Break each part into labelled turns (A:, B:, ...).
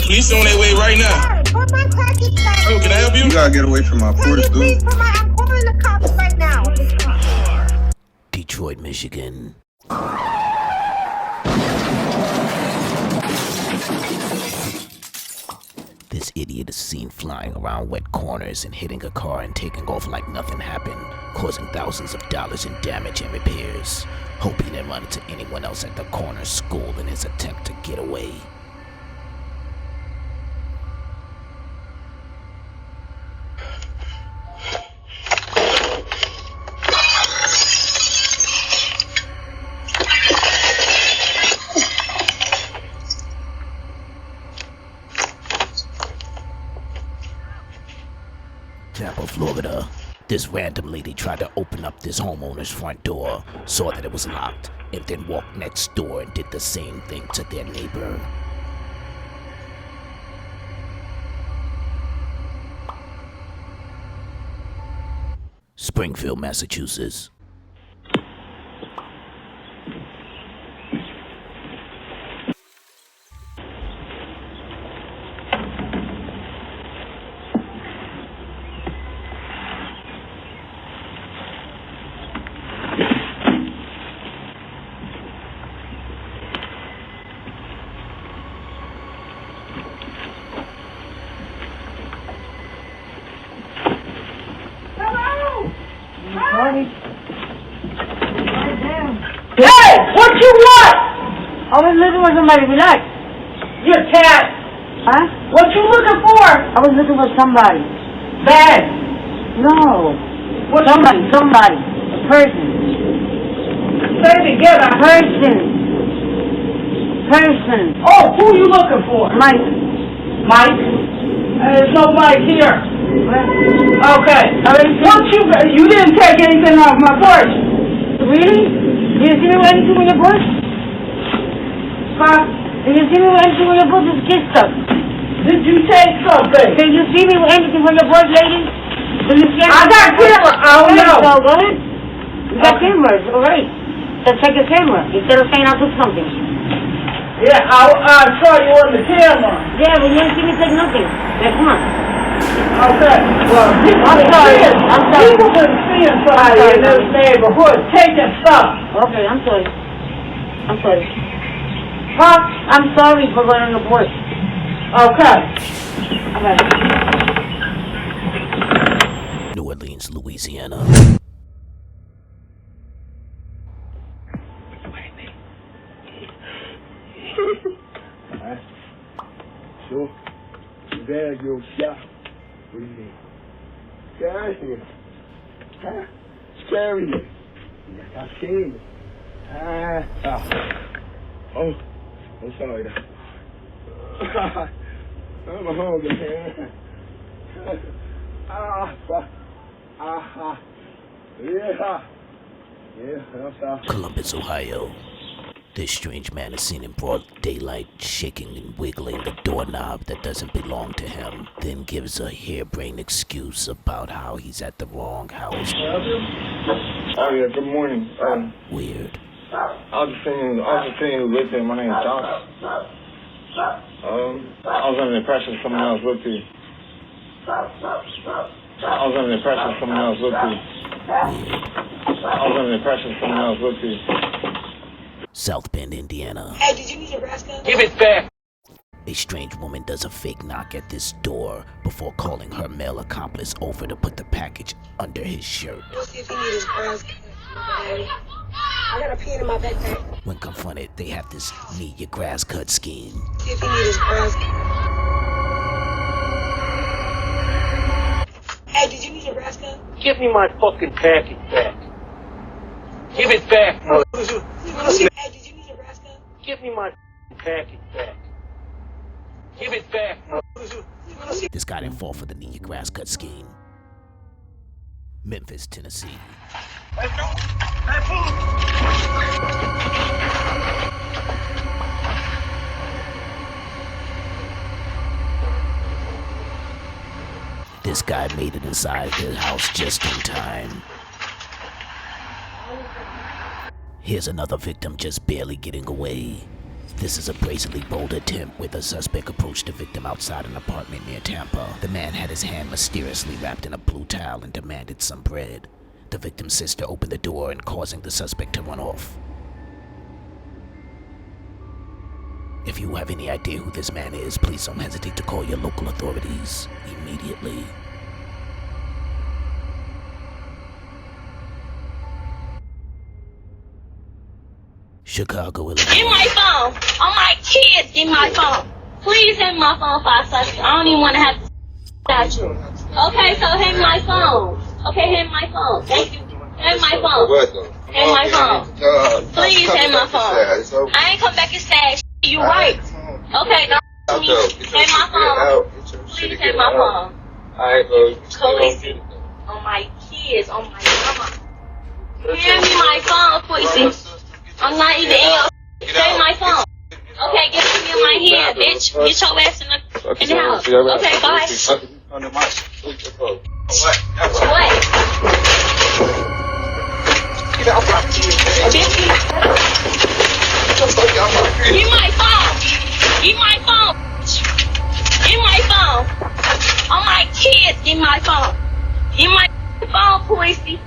A: Police on their way right now.
B: Put my package back.
A: Oh, can I help you?
C: You gotta get away from my porch, dude.
B: I'm calling the cops right now.
D: Detroit, Michigan. This idiot is seen flying around wet corners and hitting a car and taking off like nothing happened, causing thousands of dollars in damage and repairs. Hope he didn't run into anyone else at the corner school in his attempt to get away. Tampa, Florida. This random lady tried to open up this homeowner's front door, saw that it was locked, and then walked next door and did the same thing to their neighbor. Springfield, Massachusetts.
E: Hey, what you want? I was looking for somebody. Relax. You're a cat. Huh? What you looking for? I was looking for somebody. Bad. No. What? Somebody. A person. Say it together. Person. Oh, who you looking for? Mike. Mike? There's no Mike here. What? Okay. What you didn't take anything off my porch. Really? Did you see me with anything in your bush? Huh? Did you see me with anything in your bush? It's kid stuff. Did you take something? Did you see me with anything from your bush, lady? Did you see I got camera. I don't know. So go ahead. You got cameras, all right. So check your camera instead of saying I took something. Yeah, I saw you on the camera. Yeah, but you didn't see me take nothing. Then come on. Okay. Well, I'm sorry. People been seeing somebody in this neighborhood taking stuff. Okay, I'm sorry. Huh? I'm sorry for running the bush. Okay.
D: New Orleans, Louisiana.
F: Sure. There you go. What do you mean? Get out of here. Huh? Scary. I'm scared. Oh, I'm sorry. I'm hungry, man. Yeah, I'm sorry.
D: Columbus, Ohio. This strange man is seen in broad daylight, shaking and wiggling the doorknob that doesn't belong to him, then gives a harebrained excuse about how he's at the wrong house.
F: Oh yeah, good morning.
D: Weird.
F: I was just saying who lived there. My name is Josh. I was under the impression someone else lived here.
D: South Bend, Indiana.
G: Hey, did you need Nebraska?
A: Give it back.
D: A strange woman does a fake knock at this door before calling her male accomplice over to put the package under his shirt.
G: We'll see if he needs his grass cut. I got a pen in my backpack.
D: When confronted, they have this need your grass cut scheme.
G: See if he needs his grass cut. Hey, did you need Nebraska?
A: Give me my fucking package back. Give it back, mother.
G: Hey, did you need Nebraska?
A: Give me my package back. Give it back, mother.
D: This guy didn't fall for the need your grass cut scheme. Memphis, Tennessee.
A: Let's go. Let's move.
D: This guy made it inside his house just in time. Here's another victim just barely getting away. This is a brazenly bold attempt where the suspect approached the victim outside an apartment near Tampa. The man had his hand mysteriously wrapped in a blue towel and demanded some bread. The victim's sister opened the door and causing the suspect to run off. If you have any idea who this man is, please don't hesitate to call your local authorities immediately. Chicago, Illinois.
H: Give my phone. All my kids, give my phone. Please hand me my phone for a second. I don't even want to have to without you. Okay, so hand me my phone. Okay, hand me my phone. Thank you. Hand me my phone. Hand me my phone. Please hand me my phone. I ain't come back and say you right. Okay, don't me. Hand my phone. Please hand my phone.
A: Alright, bro.
H: Khaleesi. On my kids, on my mama. Hand me my phone, Khaleesi. I'm not even in your. Take my phone. Okay, get me in my hand, bitch. Get your ass in the house. Okay, bye. What? Get my phone. Get my phone. Get my phone. All my kids, get my phone. Get my phone, Khaleesi.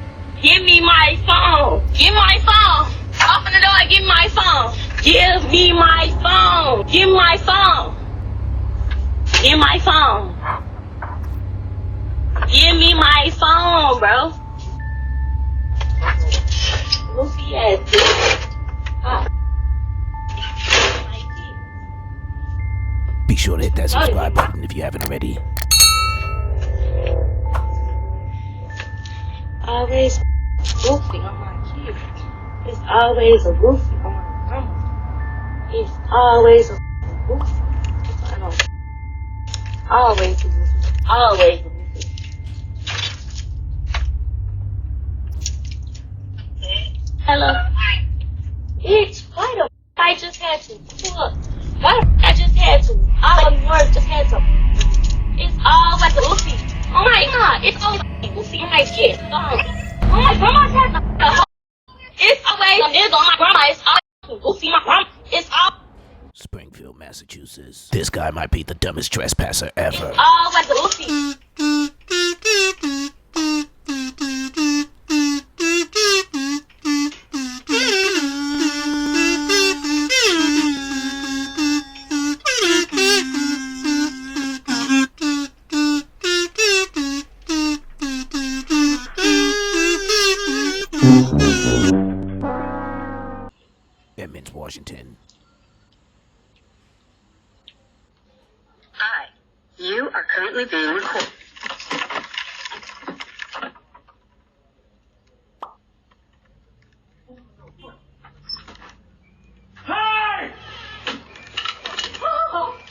H: Give me my phone. Give my phone. Open the door and give me my phone. Give me my phone. Give my phone. Give my phone. Give me my phone, bro. Goofy ass bitch.
D: Be sure to hit that subscribe button if you haven't already.
H: Always goofy on my kids. It's always a goofy on my grandma. It's always a goofy. I don't. Always a goofy. Always a goofy. Hello. Bitch, why the I just had to pull up? Why the I just had to? All these words just had to. It's always a goofy. Oh my god, it's always a goofy on my kids. Oh my grandma's had the it's always a nigga on my grandma. It's always goofy my grandma. It's all
D: Springfield, Massachusetts. This guy might be the dumbest trespasser ever.
H: it's always goofy.
D: Edmonds, Washington.
I: Hi, you are currently being recorded.
E: Hey!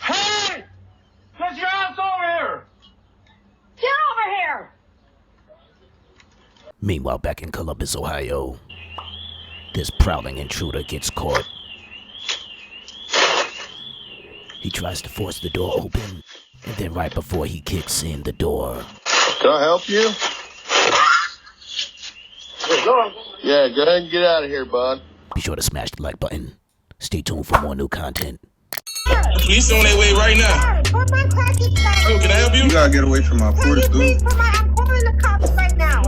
E: Hey! Get your ass over here!
B: Get over here!
D: Meanwhile, back in Columbus, Ohio, this prowling intruder gets caught. He tries to force the door open, and then right before he kicks in the door,
C: Can I help you? Yeah, go ahead and get out of here, bud.
D: be sure to smash the like button. Stay tuned for more new content.
J: Police on their way right now.
B: Put my package back.
J: Oh, can I help you?
C: You gotta get away from my porch,
B: Can you please
C: dude.
B: I'm calling the cops right now.